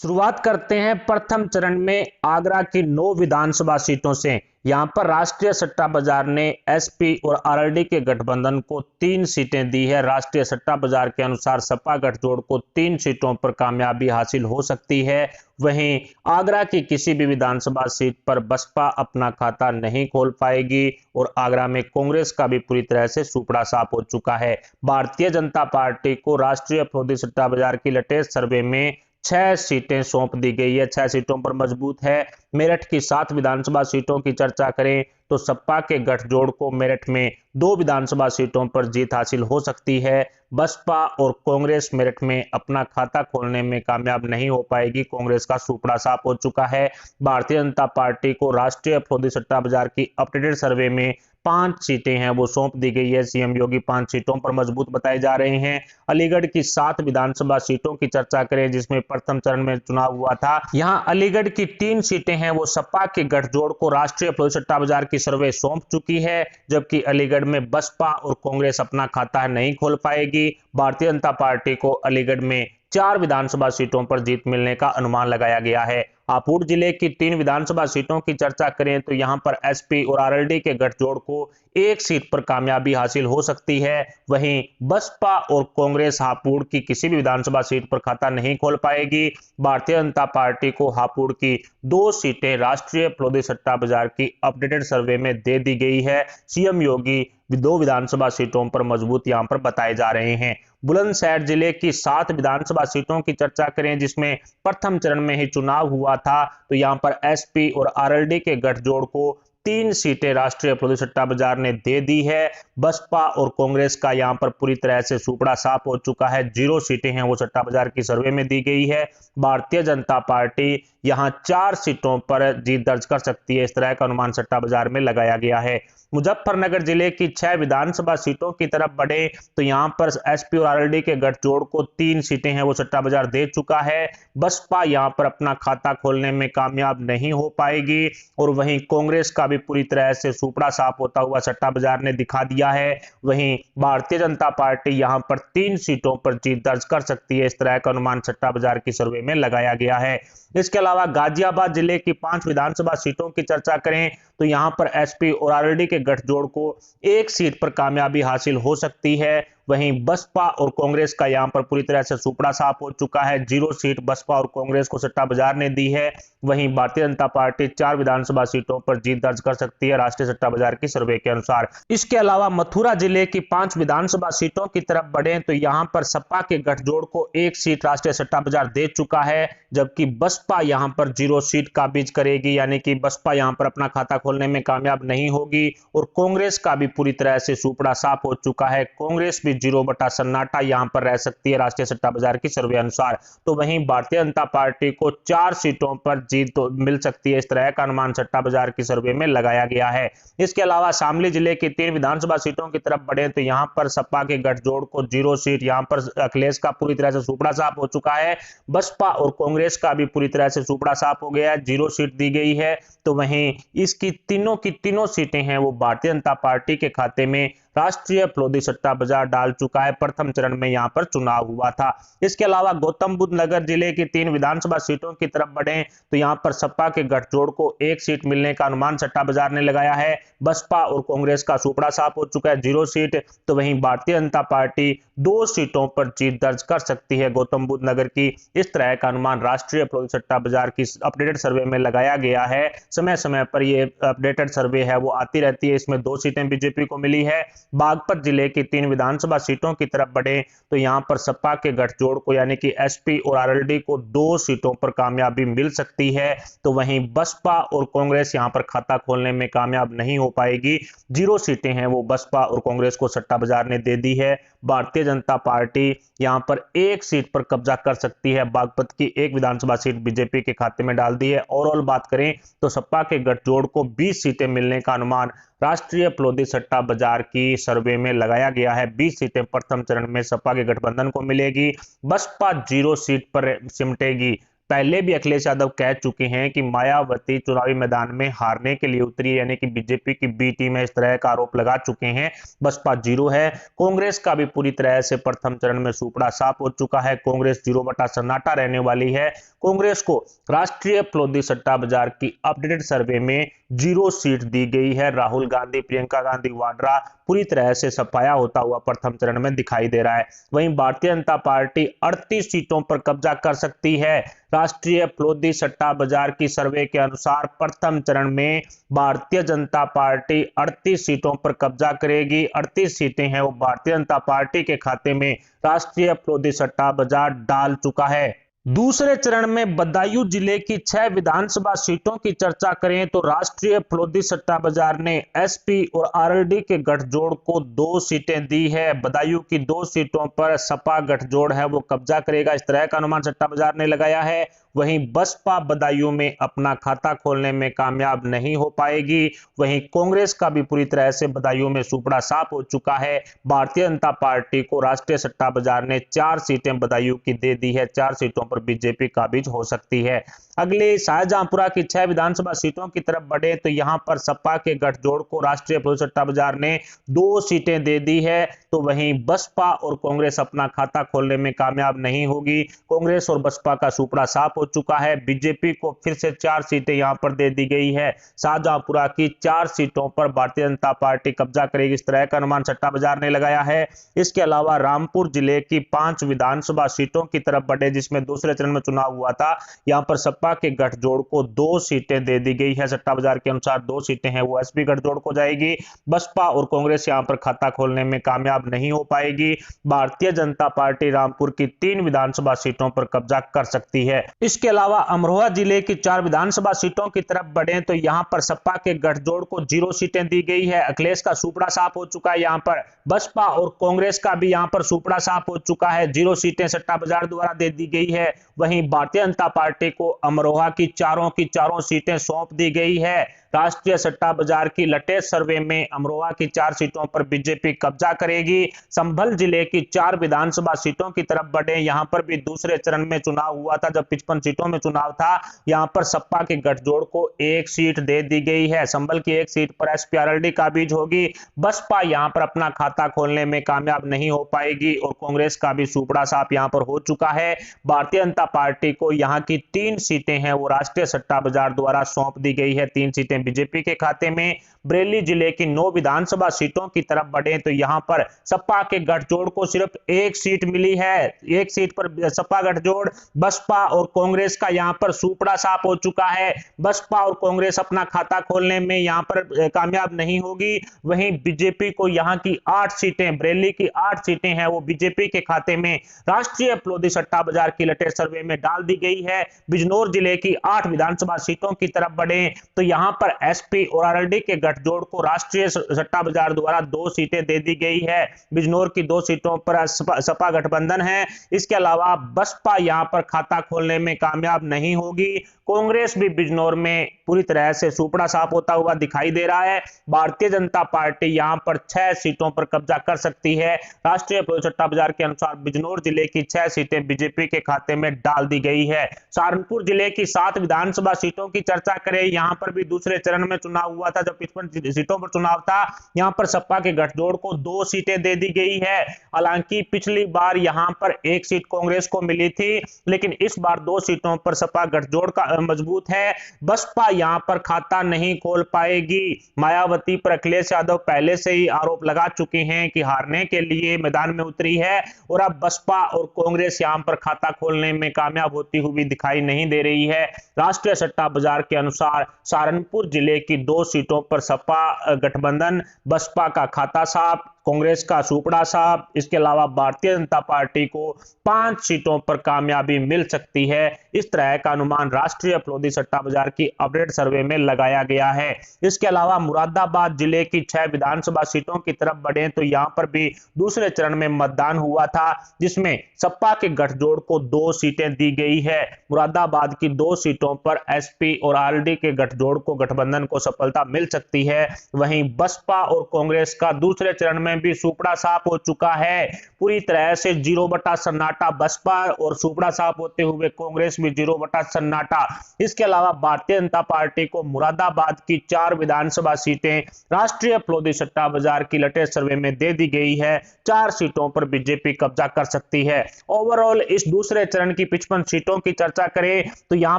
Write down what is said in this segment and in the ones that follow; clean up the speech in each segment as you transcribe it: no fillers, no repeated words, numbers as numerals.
शुरुआत करते हैं प्रथम चरण में आगरा की 9 विधानसभा सीटों से। यहां पर राष्ट्रीय सट्टा बाजार ने एसपी और आरएलडी के गठबंधन को 3 सीटें दी है। राष्ट्रीय सट्टा बाजार के अनुसार सपा गठजोड़ को 3 सीटों पर कामयाबी हासिल हो सकती है। वहीं आगरा की किसी भी विधानसभा सीट पर बसपा अपना खाता नहीं खोल पाएगी और आगरा में कांग्रेस का भी पूरी तरह से सूपड़ा साफ हो चुका है। भारतीय जनता पार्टी को राष्ट्रीय प्रोद्यौगिकी सट्टा बाजार की लेटेस्ट सर्वे में 6 सीटें सौंप दी गई है। 6 सीटों पर मजबूत है। मेरठ की 7 विधानसभा सीटों की चर्चा करें तो सपा के गठजोड़ को मेरठ में 2 विधानसभा सीटों पर जीत हासिल हो सकती है। बसपा और कांग्रेस मेरठ में अपना खाता खोलने में कामयाब नहीं हो पाएगी। कांग्रेस का सूपड़ा साफ हो चुका है। भारतीय जनता पार्टी को राष्ट्रीय प्रोद्यौगिकी सट्टा बाजार की अपडेटेड सर्वे में 5 सीटें हैं वो सौंप दी गई है। सीएम योगी 5 सीटों पर मजबूत बताए जा रहे हैं। अलीगढ़ की 7 विधानसभा सीटों की चर्चा करें जिसमें प्रथम चरण में चुनाव हुआ था। यहां अलीगढ़ की 3 सीटें हैं वो सपा के गठजोड़ को राष्ट्रीय प्रोद्यौगिकी सट्टा बाजार की सर्वे सौंप चुकी है, जबकि अलीगढ़ में बसपा और कांग्रेस अपना खाता नहीं खोल पाएगी। भारतीय जनता पार्टी को अलीगढ़ में 4 विधानसभा सीटों पर जीत मिलने का अनुमान लगाया गया है। हापुड़ जिले की 3 विधानसभा सीटों की चर्चा करें तो यहां पर एसपी और आरएलडी के गठजोड़ को 1 सीट पर कामयाबी हासिल हो सकती है। वहीं बसपा और कांग्रेस हापुड़ की किसी भी विधानसभा सीट पर खाता नहीं खोल पाएगी। भारतीय जनता पार्टी को हापुड़ की 2 सीटें राष्ट्रीय प्रोद्यौगिकी सट्टा बाजार की अपडेटेड सर्वे में दे दी गई है। सीएम योगी 2 विधानसभा सीटों पर मजबूत यहां पर बताए जा रहे हैं। बुलंदशहर जिले की 7 विधानसभा सीटों की चर्चा करें जिसमें प्रथम चरण में ही चुनाव हुआ था तो यहां पर एसपी और आरएलडी के गठजोड़ को 3 सीटें राष्ट्रीय प्रोद्यौगिकी सट्टा बाजार ने दे दी है। बसपा और कांग्रेस का यहां पर पूरी तरह से सूपड़ा साफ हो चुका है। 0 सीटें हैं वो सट्टा बाजार की सर्वे में दी गई है। भारतीय जनता पार्टी यहां 4 सीटों पर जीत दर्ज कर सकती है, इस तरह का अनुमान सट्टा बाजार में लगाया गया है। मुजफ्फरनगर जिले की 6 विधानसभा सीटों की तरफ बढ़े तो यहां पर एसपी और आरएलडी के गठजोड़ को 3 सीटें हैं वो सट्टा बाजार दे चुका है। बसपा यहां पर अपना खाता खोलने में कामयाब नहीं हो पाएगी और वहीं कांग्रेस का भी पूरी तरह से सूपड़ा साफ होता हुआ सट्टा बाजार ने दिखा दिया है। वहीं भारतीय जनता पार्टी यहां पर 3 सीटों पर जीत दर्ज कर सकती है, इस तरह का अनुमान सट्टा बाजार की सर्वे में लगाया गया है। इसके अलावा गाजियाबाद जिले की 5 विधानसभा सीटों की चर्चा करें तो यहां पर एसपी और आरएलडी के गठजोड़ को 1 सीट पर कामयाबी हासिल हो सकती है। वहीं बसपा और कांग्रेस का यहां पर पूरी तरह से सूपड़ा साफ हो चुका है। 0 सीट बसपा और कांग्रेस को सट्टा बाजार ने दी है। वहीं भारतीय जनता पार्टी 4 विधानसभा सीटों पर जीत दर्ज कर सकती है राष्ट्रीय सट्टा बाजार की सर्वे के अनुसार। इसके अलावा मथुरा जिले की 5 विधानसभा सीटों की तरफ बढ़े तो यहां पर सपा के गठजोड़ को 1 सीट राष्ट्रीय सट्टा बाजार दे चुका है, जबकि बसपा यहां पर 0 सीट काबिज करेगी, यानी कि बसपा यहां पर अपना खाता खोलने में कामयाब नहीं होगी और कांग्रेस का भी पूरी तरह से सूपड़ा साफ हो चुका है। कांग्रेस भी 0 बटा सन्नाटा यहां पर रह सकती है राष्ट्रीय सट्टा बाजार की सर्वे अनुसार। तो वहीं भारतीय जनता पार्टी को 4 सीटों पर जीत तो मिल सकती है, इस तरह का अनुमान सट्टा बाजार की सर्वे में लगाया गया है। इसके अलावा शामली जिले की 3 विधानसभा सीटों की तरफ बढ़े तो यहां पर सपा के गठजोड़ को 0 सीट, यहां पर अखिलेश का पूरी तरह से सूपड़ा साफ हो चुका है। बसपा और कांग्रेस का भी पूरी तरह से सूपड़ा साफ हो गया है, 0 सीट दी गई है। तो वहीं इसकी तीनों की तीनों सीटें हैं वो भारतीय जनता पार्टी के खाते में राष्ट्रीय प्रोद्यौगिकी सट्टा बाजार डाल चुका है। प्रथम चरण में यहां पर चुनाव हुआ था। इसके अलावा गौतम बुद्ध नगर जिले की 3 विधानसभा सीटों की तरफ बढ़े तो यहां पर सपा के गठजोड़ को 1 सीट मिलने का अनुमान सट्टा बाजार ने लगाया है। बसपा और कांग्रेस का सूपड़ा साफ हो चुका है, 0 सीट। तो वहीं भारतीय जनता पार्टी 2 सीटों पर जीत दर्ज कर सकती है गौतम बुद्ध नगर की, इस तरह का अनुमान राष्ट्रीय प्रोद्यौगिकी सट्टा बाजार की अपडेटेड सर्वे में लगाया गया है। समय समय पर ये अपडेटेड सर्वे है वो आती रहती है। इसमें 2 सीटें बीजेपी को मिली है। बागपत जिले की 3 विधानसभा सीटों की तरफ बढ़े तो यहां पर सपा के गठजोड़ को यानी कि एसपी और आरएलडी को 2 सीटों पर कामयाबी मिल सकती है। तो वहीं बसपा और कांग्रेस यहां पर खाता खोलने में कामयाब नहीं हो पाएगी। 0 सीटें हैं वो बसपा और कांग्रेस को सट्टा बाजार ने दे दी है। भारतीय जनता पार्टी यहां पर 1 सीट पर कब्जा कर सकती है। बागपत की 1 विधानसभा सीट बीजेपी के खाते में डाल दी है। ओवरऑल बात करें तो सपा के गठजोड़ को 20 सीटें मिलने का अनुमान राष्ट्रीय प्रोद्यौगिकी सट्टा बाजार की सर्वे में लगाया गया है। 20 सीटें प्रथम चरण में सपा के गठबंधन को मिलेगी। बसपा 0 सीट पर सिमटेगी। पहले भी अखिलेश यादव कह चुके हैं कि मायावती चुनावी मैदान में हारने के लिए उतरी, यानी कि बीजेपी की बी टीम है, इस तरह का आरोप लगा चुके हैं। बसपा जीरो है। कांग्रेस का भी पूरी तरह से प्रथम चरण में सुपड़ा साफ हो चुका है। कांग्रेस 0 सन्नाटा रहने वाली है। कांग्रेस को राष्ट्रीय फलोदी सट्टा बाजार की अपडेटेड सर्वे में 0 सीट दी गई है। राहुल गांधी, प्रियंका गांधी वाड्रा पूरी तरह से सफाया होता हुआ प्रथम चरण में दिखाई दे रहा है। वहीं भारतीय जनता पार्टी 38 सीटों पर कब्जा कर सकती है। राष्ट्रीय फलोदी सट्टा बाजार की सर्वे के अनुसार प्रथम चरण में भारतीय जनता पार्टी 38 सीटों पर कब्जा करेगी। 38 सीटें हैं वो भारतीय जनता पार्टी के खाते में राष्ट्रीय फलोदी सट्टा बाजार डाल चुका है। दूसरे चरण में बदायूं जिले की 6 विधानसभा सीटों की चर्चा करें तो राष्ट्रीय फलोदी सट्टा बाजार ने एसपी और आरएलडी के गठजोड़ को 2 सीटें दी है। बदायूं की 2 सीटों पर सपा गठजोड़ है वो कब्जा करेगा, इस तरह का अनुमान सट्टा बाजार ने लगाया है। वहीं बसपा बदायूं में अपना खाता खोलने में कामयाब नहीं हो पाएगी। वहीं कांग्रेस का भी पूरी तरह से बदायूं में सुपड़ा साफ हो चुका है। भारतीय जनता पार्टी को राष्ट्रीय सट्टा बाजार ने 4 सीटें बदायूं की दे दी है। 4 सीटों पर बीजेपी काबिज हो सकती है। अगले शाहजहांपुरा की 6 विधानसभा सीटों की तरफ बढ़े तो यहां पर सपा के गठजोड़ को राष्ट्रीय फलोदी सट्टा बाजार ने 2 सीटें दे दी है। तो वहीं बसपा और कांग्रेस अपना खाता खोलने में कामयाब नहीं होगी। कांग्रेस और बसपा का सुपड़ा साफ हो चुका है। बीजेपी को फिर से 4 सीटें यहां पर दे दी गई है। शाहजहांपुरा की 4 सीटों पर भारतीय जनता पार्टी कब्जा करेगी, इस तरह का अनुमान सट्टा बाजार ने लगाया है। इसके अलावा रामपुर जिले की 5 विधानसभा सीटों की तरफ बढ़े जिसमें दूसरे चरण में चुनाव हुआ था। यहां पर सपा के गठजोड़ को 2 सीटें दे दी गई है। सट्टा बाजार के अनुसार 2 सीटें हैं वो एसपी गठजोड़ को जाएगी। बसपा और कांग्रेस यहां पर खाता खोलने में कामयाब नहीं हो पाएगी। भारतीय जनता पार्टी रामपुर की 3 विधानसभा सीटों पर कब्जा कर सकती है। इसके अलावा अमरोहा जिले की 4 विधानसभा सीटों की तरफ बढ़े तो यहां पर सपा के गठजोड़ को 0 सीटें दी गई है। अखिलेश का सुपड़ा साफ हो चुका है। यहां पर बसपा और कांग्रेस का भी यहां पर सुपड़ा साफ हो चुका है। 0 सीटें सट्टा बाजार द्वारा दे दी गई है। वहीं भारतीय जनता पार्टी को अमरोहा की चारों सीटें सौंप दी गई है। राष्ट्रीय सट्टा बाजार की लेटेस्ट सर्वे में अमरोहा की 4 सीटों पर बीजेपी कब्जा करेगी। संभल जिले की 4 विधानसभा सीटों की तरफ बढ़े, यहां पर भी दूसरे चरण में चुनाव हुआ था जब 55 सीटों में चुनाव था। यहां पर सपा के गठजोड़ को 1 सीट दे दी गई है। संभल की 1 सीट पर एसपी आरएलडी काबिज होगी। बसपा यहां पर अपना खाता खोलने में कामयाब नहीं हो पाएगी और कांग्रेस का भी सुपड़ा साफ यहां पर हो चुका है। भारतीय जनता पार्टी को यहां की 3 सीटें हैं वो राष्ट्रीय सट्टा बाजार द्वारा सौंप दी गई है। 3 सीटें बीजेपी के खाते में। बरेली जिले की 9 विधानसभा सीटों की तरफ बढ़े तो यहां पर सपा के गठजोड़ को सिर्फ 1 सीट मिली है। 1 सीट पर सपा गठजोड़, बसपा और कांग्रेस का यहां पर सुपड़ा साफ हो चुका है। बसपा और कांग्रेस अपना खाता खोलने में यहां पर कामयाब नहीं होगी। वहीं बीजेपी को यहां की 8 सीटें, बरेली की 8 सीटें हैं वो बीजेपी के खाते में राष्ट्रीय फलोदी सट्टा बाजार की लेटेस्ट सर्वे में डाल दी गई है। बिजनौर जिले की 8 विधानसभा सीटों की तरफ बढ़े तो यहां पर एसपी और आरएलडी के गठजोड़ को राष्ट्रीय सट्टा बाजार द्वारा 2 सीटें दे दी गई है। बिजनौर की 2 सीटों पर सपा गठबंधन है। इसके अलावा बसपा यहां पर खाता खोलने में कामयाब नहीं होगी। कांग्रेस भी बिजनौर में पूरी तरह से सुपड़ा साफ होता हुआ दिखाई दे रहा है। भारतीय जनता पार्टी यहां पर 6 सीटों पर कब्जा कर सकती है। राष्ट्रीय फलोदी सट्टा बाजार के अनुसार बिजनौर जिले की 6 सीटें बीजेपी के खाते में डाल दी गई है। सहारनपुर जिले की 7 विधानसभा सीटों की चर्चा करें, यहां पर भी दूसरे चरण में चुनाव हुआ था जब 55 सीटों पर चुनाव था। यहां पर सपा के गठजोड़ को 2 सीटें दे दी गई है। हालांकि पिछली बार यहां पर 1 सीट कांग्रेस को मिली थी, लेकिन इस बार 2 सीटों पर सपा गठजोड़ का मजबूत है। बसपा यहां पर खाता नहीं खोल पाएगी। मायावती पर अखिलेश यादव पहले से ही आरोप लगा चुके हैं कि हारने के लिए मैदान में उतरी है और अब बसपा और कांग्रेस यहां पर खाता खोलने में कामयाब होती हुई दिखाई नहीं दे रही है। राष्ट्रीय सट्टा बाजार के अनुसार सहारनपुर जिले की 2 सीटों पर सपा गठबंधन, बसपा का खाता साफ, कांग्रेस का सुपड़ा साफ। इसके अलावा भारतीय जनता पार्टी को 5 सीटों पर कामयाबी मिल सकती है। इस तरह का अनुमान राष्ट्रीय फलोदी सट्टा बाजार की अपडेट सर्वे में लगाया गया है। इसके अलावा मुरादाबाद जिले की 6 विधानसभा सीटों की तरफ बढ़े तो यहां पर भी दूसरे चरण में मतदान हुआ था जिसमें सपा के गठजोड़ को 2 सीटें दी गई है। मुरादाबाद की 2 सीटों पर एसपी और आरएलडी के गठजोड़ को, गठबंधन को सफलता मिल सकती है। वहीं बसपा और कांग्रेस का दूसरे चरण में में भी सुपड़ा साफ हो चुका है। पूरी तरह से 0 बटा सन्नाटा बसपा और सुपड़ा साफ होते हुए कांग्रेस भी 0 बटा सन्नाटा। इसके अलावा भारतीय जनता पार्टी को मुरादाबाद की 4 विधानसभा सीटें राष्ट्रीय फलोदी सट्टा बाजार की लेटेस्ट सर्वे में दे दी गई है। 4 सीटों पर बीजेपी कब्जा कर सकती है। ओवरऑल इस दूसरे चरण की 55 सीटों की चर्चा करें तो यहां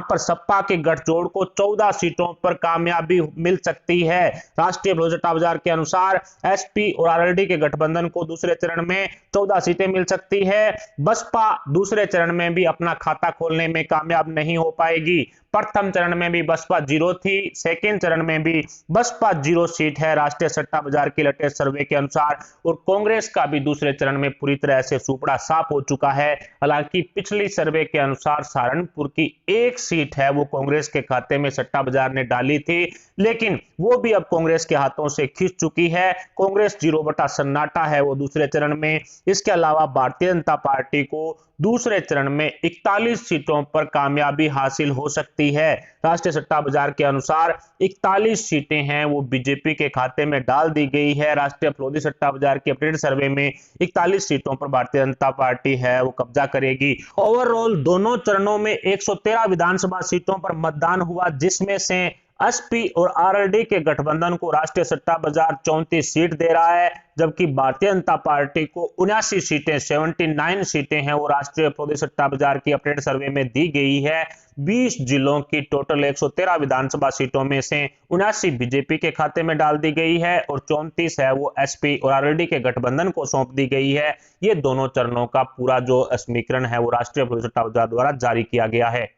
पर सपा के गठजोड़ को 14 सीटों पर कामयाबी मिल सकती है। राष्ट्रीय फलोदी सट्टा बाजार के अनुसार एसपी और आरएलडी के गठबंधन को दूसरे चरण में 14 सीटें मिल सकती है। बसपा दूसरे चरण में भी अपना खाता खोलने में कामयाब नहीं हो पाएगी। प्रथम चरण में भी बसपा 0 थी, सेकेंड चरण में भी बसपा 0 सीट है राष्ट्रीय सट्टा बाजार के लेटेस्ट सर्वे के अनुसार। और कांग्रेस का भी दूसरे चरण में पूरी तरह से सुपड़ा साफ हो चुका है। हालांकि पिछली सर्वे के अनुसार सहारनपुर की 1 सीट है वो कांग्रेस के खाते में सट्टा बाजार ने डाली थी, लेकिन वो भी अब कांग्रेस के हाथों से खिंच चुकी है। कांग्रेस 0 बटा सन्नाटा है वो दूसरे चरण में। इसके अलावा भारतीय जनता पार्टी को दूसरे चरण में 41 सीटों पर कामयाबी हासिल हो सकती है। राष्ट्रीय सट्टा बाजार के अनुसार 41 सीटें हैं वो बीजेपी के खाते में डाल दी गई है। राष्ट्रीय फलोदी सट्टा बाजार के अपडेट सर्वे में 41 सीटों पर भारतीय जनता पार्टी है वो कब्जा करेगी। ओवरऑल दोनों चरणों में 113 विधानसभा सीटों पर मतदान हुआ, जिसमें से एसपी और आरएलडी के गठबंधन को राष्ट्रीय सट्टा बाजार 34 सीट दे रहा है, जबकि भारतीय जनता पार्टी को 79 सीटें 79 सीटें हैं वो राष्ट्रीय फलोदी सट्टा बाजार की अपडेट सर्वे में दी गई है। 20 जिलों की टोटल 113 विधानसभा सीटों में से 79 बीजेपी के खाते में डाल दी गई है और 34 है वो एसपी और आरएलडी के गठबंधन को सौंप दी गई है। ये दोनों चरणों का पूरा जो समीकरण है वो राष्ट्रीय फलोदी सट्टा बाजार द्वारा जारी किया गया है।